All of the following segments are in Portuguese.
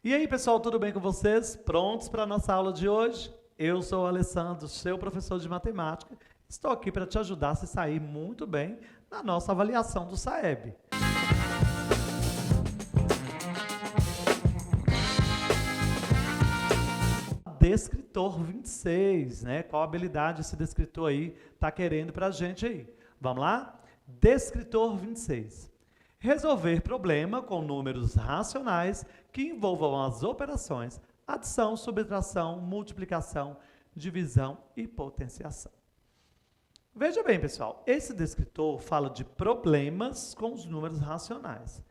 E aí, pessoal, tudo bem com vocês? Prontos para a nossa aula de hoje? Eu sou o Alessandro, seu professor de matemática. Estou aqui para te ajudar a se sair muito bem na nossa avaliação do SAEB. Descritor 26, né? Qual habilidade esse descritor aí está querendo para a gente aí? Vamos lá? Descritor 26. Resolver problema com números racionais que envolvam as operações adição, subtração, multiplicação, divisão e potenciação. Veja bem, pessoal, esse descritor fala de problemas com os números racionais.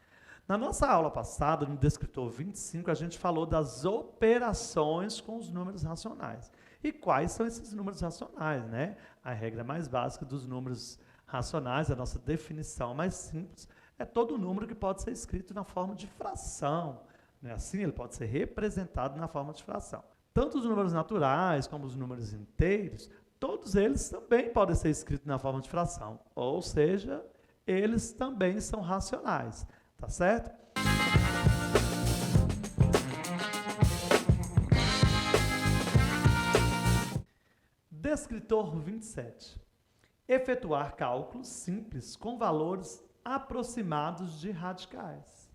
Na nossa aula passada, no descritor 25, a gente falou das operações com os números racionais. E quais são esses números racionais, né? A regra mais básica dos números racionais, a nossa definição mais simples, é todo número que pode ser escrito na forma de fração. Não é assim? Ele pode ser representado na forma de fração. Tanto os números naturais como os números inteiros, todos eles também podem ser escritos na forma de fração. Ou seja, eles também são racionais. Tá certo? Descritor 27. Efetuar cálculos simples com valores aproximados de radicais.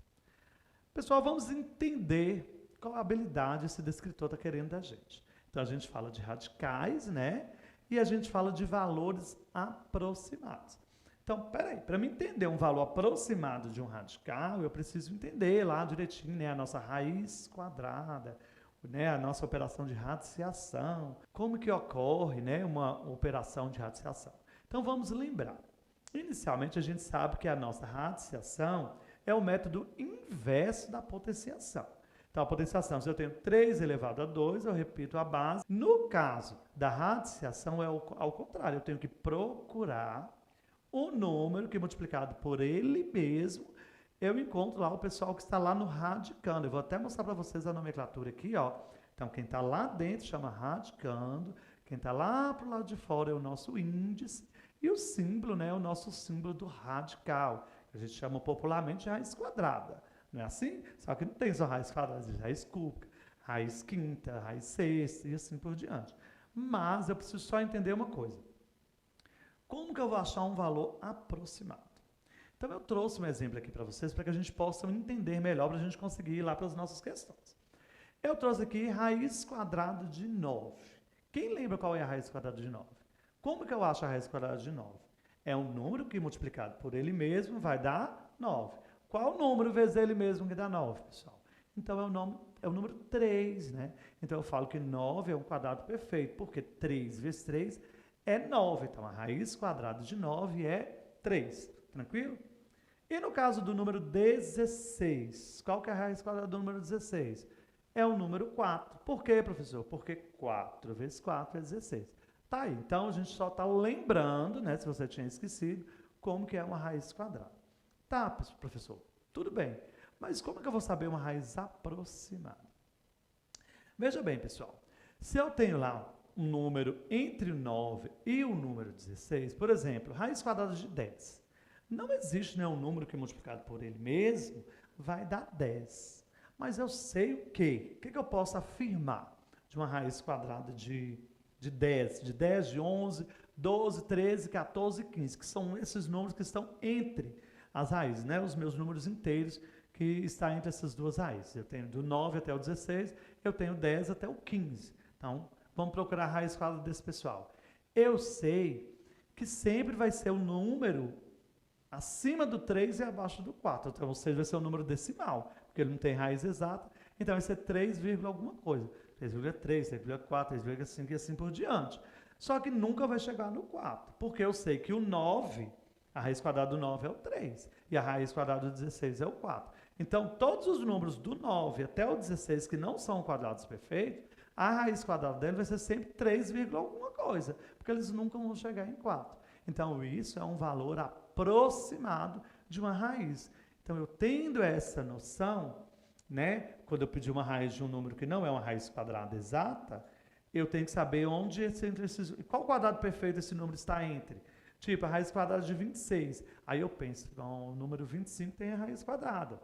Pessoal, vamos entender qual habilidade esse descritor está querendo da gente. Então, a gente fala de radicais, né? E a gente fala de valores aproximados. Então, peraí, para me entender um valor aproximado de um radical, eu preciso entender lá direitinho, né, a nossa raiz quadrada, né, a nossa operação de radiciação, como que ocorre, né, uma operação de radiciação. Então, vamos lembrar. Inicialmente, a gente sabe que a nossa radiciação é o método inverso da potenciação. Então, a potenciação, se eu tenho 3 elevado a 2, eu repito a base. No caso da radiciação, é ao contrário, eu tenho que procurar o número que multiplicado por ele mesmo, eu encontro lá o pessoal que está lá no radicando. Eu vou até mostrar para vocês a nomenclatura aqui, ó. Então, quem está lá dentro chama radicando, quem está lá para o lado de fora é o nosso índice, e o símbolo, né, é o nosso símbolo do radical, que a gente chama popularmente de raiz quadrada. Não é assim? Só que não tem só raiz quadrada, existe raiz cúbica, raiz quinta, raiz sexta e assim por diante. Mas eu preciso só entender uma coisa. Como que eu vou achar um valor aproximado? Então, eu trouxe um exemplo aqui para vocês, para que a gente possa entender melhor, para a gente conseguir ir lá para as nossas questões. Eu trouxe aqui raiz quadrada de 9. Quem lembra qual é a raiz quadrada de 9? Como que eu acho a raiz quadrada de 9? É um número que, multiplicado por ele mesmo, vai dar 9. Qual número vezes ele mesmo que dá 9, pessoal? Então, é o número 3, né? Então, eu falo que 9 é um quadrado perfeito, porque 3 vezes 3 é 9, então a raiz quadrada de 9 é 3, tranquilo? E no caso do número 16, qual que é a raiz quadrada do número 16? É o número 4. Por quê, professor? Porque 4 vezes 4 é 16. Tá aí, então a gente só está lembrando, né, se você tinha esquecido, como que é uma raiz quadrada. Tá, professor, tudo bem, mas como é que eu vou saber uma raiz aproximada? Veja bem, pessoal, se eu tenho lá um número entre o 9 e o número 16, por exemplo, raiz quadrada de 10. Não existe nenhum número que multiplicado por ele mesmo vai dar 10. Mas eu sei o quê? O que eu posso afirmar de uma raiz quadrada de 10? De 10, de 11, 12, 13, 14 e 15, que são esses números que estão entre as raízes, né? Os meus números inteiros que estão entre essas duas raízes. Eu tenho do 9 até o 16, eu tenho 10 até o 15. Então, vamos procurar a raiz quadrada desse pessoal. Eu sei que sempre vai ser um número acima do 3 e abaixo do 4. Então, ou seja, vai ser um número decimal, porque ele não tem raiz exata. Então, vai ser 3, alguma coisa. 3,3, 3,4, 3,5 e assim por diante. Só que nunca vai chegar no 4, porque eu sei que o 9, a raiz quadrada do 9 é o 3, e a raiz quadrada do 16 é o 4. Então, todos os números do 9 até o 16 que não são quadrados perfeitos, a raiz quadrada dele vai ser sempre 3, alguma coisa, porque eles nunca vão chegar em 4. Então, isso é um valor aproximado de uma raiz. Então, eu tendo essa noção, né, quando eu pedir uma raiz de um número que não é uma raiz quadrada exata, eu tenho que saber onde qual quadrado perfeito esse número está entre. Tipo, a raiz quadrada de 26. Aí eu penso, o número 25 tem a raiz quadrada,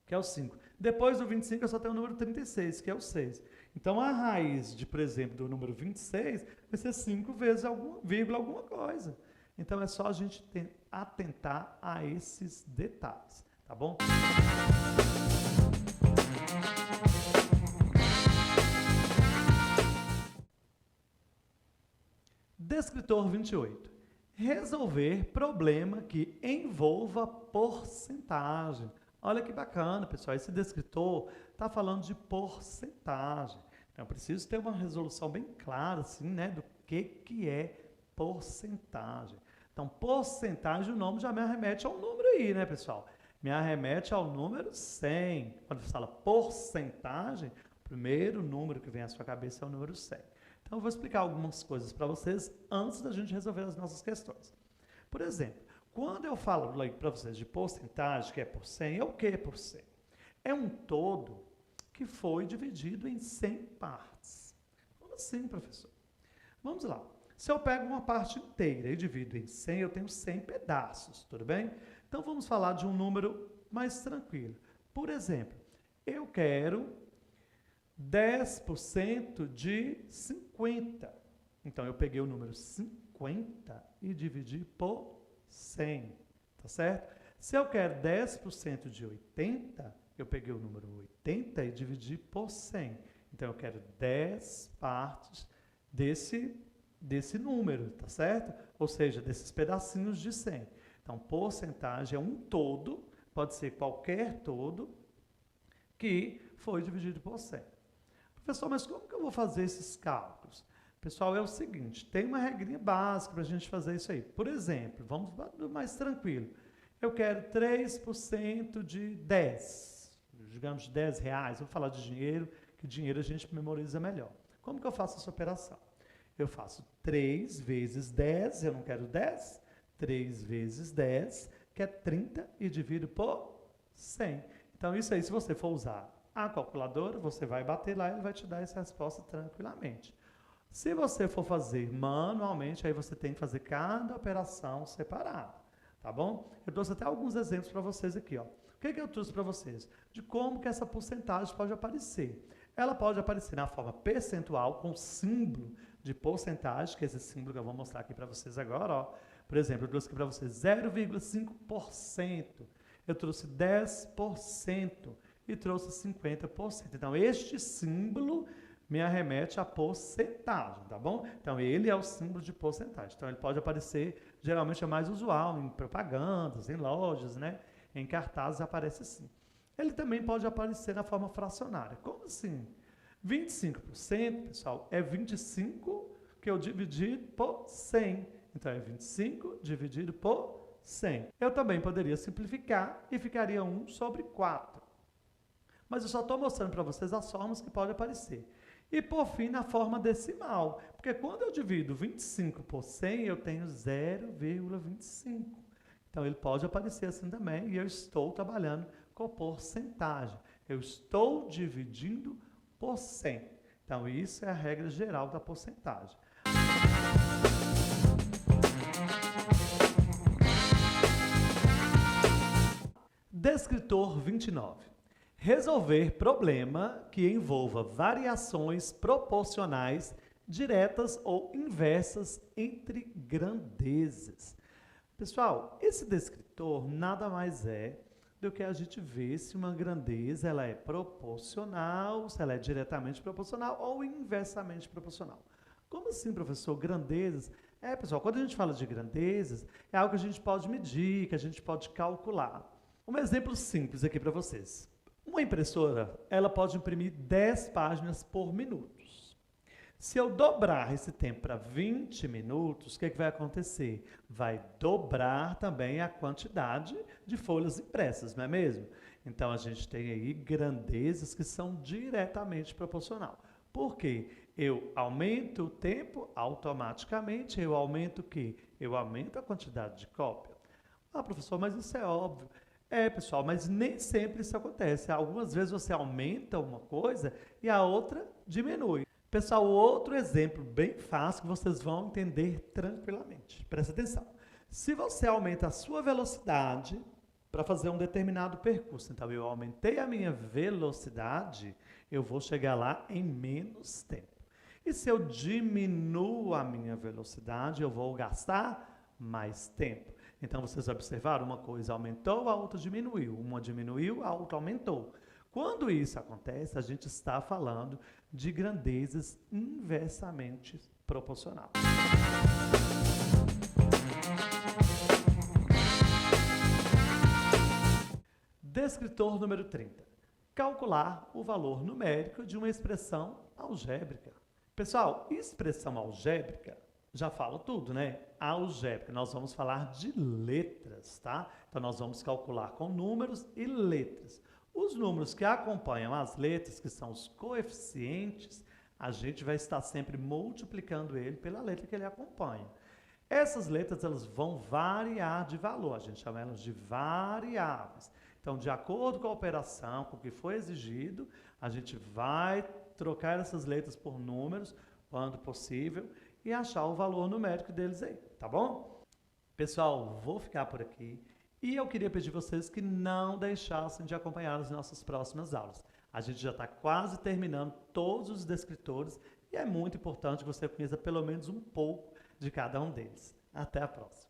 que é o 5. Depois do 25 eu só tenho o número 36, que é o 6. Então a raiz de, por exemplo, do número 26 vai ser 5 vezes alguma coisa. Então é só a gente atentar a esses detalhes, tá bom? Descritor 28. Resolver problema que envolva porcentagem. Olha que bacana, pessoal. Esse descritor está falando de porcentagem. Então, eu preciso ter uma resolução bem clara, assim, né, do que é porcentagem. Então, porcentagem, o nome já me arremete ao número aí, né, pessoal? Me arremete ao número 100. Quando você fala porcentagem, o primeiro número que vem à sua cabeça é o número 100. Então, eu vou explicar algumas coisas para vocês antes da gente resolver as nossas questões. Por exemplo, quando eu falo para vocês de porcentagem, que é por 100, é o que é por 100? É um todo que foi dividido em 100 partes. Como assim, professor? Vamos lá. Se eu pego uma parte inteira e divido em 100, eu tenho 100 pedaços, tudo bem? Então, vamos falar de um número mais tranquilo. Por exemplo, eu quero 10% de 50. Então, eu peguei o número 50 e dividi por 100, tá certo? Se eu quero 10% de 80, eu peguei o número 80 e dividi por 100. Então, eu quero 10 partes desse número, tá certo? Ou seja, desses pedacinhos de 100. Então, porcentagem é um todo, pode ser qualquer todo, que foi dividido por 100. Professor, mas como que eu vou fazer esses cálculos? Pessoal, é o seguinte, tem uma regrinha básica para a gente fazer isso aí. Por exemplo, vamos do mais tranquilo. Eu quero 3% de 10, digamos de 10 reais. Vou falar de dinheiro, que dinheiro a gente memoriza melhor. Como que eu faço essa operação? Eu faço 3 vezes 10, eu não quero 10, 3 vezes 10, que é 30, e divido por 100. Então, isso aí, se você for usar a calculadora, você vai bater lá e ele vai te dar essa resposta tranquilamente. Se você for fazer manualmente, aí você tem que fazer cada operação separada, tá bom? Eu trouxe até alguns exemplos para vocês aqui, ó. O que eu trouxe para vocês? De como que essa porcentagem pode aparecer. Ela pode aparecer na forma percentual, com símbolo de porcentagem, que é esse símbolo que eu vou mostrar aqui para vocês agora, ó. Por exemplo, eu trouxe aqui para vocês 0,5%, eu trouxe 10% e trouxe 50%. Então, este símbolo me arremete a porcentagem, tá bom? Então, ele é o símbolo de porcentagem. Então, ele pode aparecer, geralmente é mais usual, em propagandas, em lojas, né? Em cartazes aparece assim. Ele também pode aparecer na forma fracionária. Como assim? 25%, pessoal, é 25 que eu dividi por 100. Então, é 25 dividido por 100. Eu também poderia simplificar e ficaria 1 sobre 4. Mas eu só estou mostrando para vocês as formas que pode aparecer. E, por fim, na forma decimal. Porque quando eu divido 25 por 100, eu tenho 0,25. Então, ele pode aparecer assim também, e eu estou trabalhando com porcentagem. Eu estou dividindo por 100. Então, isso é a regra geral da porcentagem. Descritor 29. Resolver problema que envolva variações proporcionais diretas ou inversas entre grandezas. Pessoal, esse descritor nada mais é do que a gente ver se uma grandeza ela é proporcional, se ela é diretamente proporcional ou inversamente proporcional. Como assim, professor? Grandezas? Pessoal, quando a gente fala de grandezas, é algo que a gente pode medir, que a gente pode calcular. Um exemplo simples aqui para vocês. Uma impressora, ela pode imprimir 10 páginas por minuto. Se eu dobrar esse tempo para 20 minutos, o que vai acontecer? Vai dobrar também a quantidade de folhas impressas, não é mesmo? Então, a gente tem aí grandezas que são diretamente proporcional. Por quê? Eu aumento o tempo, automaticamente eu aumento o quê? Eu aumento a quantidade de cópia. Ah, professor, mas isso é óbvio. Pessoal, mas nem sempre isso acontece. Algumas vezes você aumenta uma coisa e a outra diminui. Pessoal, outro exemplo bem fácil que vocês vão entender tranquilamente. Presta atenção. Se você aumenta a sua velocidade para fazer um determinado percurso. Então, eu aumentei a minha velocidade, eu vou chegar lá em menos tempo. E se eu diminuo a minha velocidade, eu vou gastar mais tempo. Então, vocês observaram? Uma coisa aumentou, a outra diminuiu. Uma diminuiu, a outra aumentou. Quando isso acontece, a gente está falando de grandezas inversamente proporcionais. Descritor número 30. Calcular o valor numérico de uma expressão algébrica. Pessoal, expressão algébrica, já falo tudo, né? Algébrica, nós vamos falar de letras, tá? Então, nós vamos calcular com números e letras. Os números que acompanham as letras, que são os coeficientes, a gente vai estar sempre multiplicando ele pela letra que ele acompanha. Essas letras, elas vão variar de valor, a gente chama elas de variáveis. Então, de acordo com a operação, com o que foi exigido, a gente vai trocar essas letras por números, quando possível, e achar o valor numérico deles aí, tá bom? Pessoal, vou ficar por aqui e eu queria pedir vocês que não deixassem de acompanhar as nossas próximas aulas. A gente já está quase terminando todos os descritores e é muito importante que você conheça pelo menos um pouco de cada um deles. Até a próxima!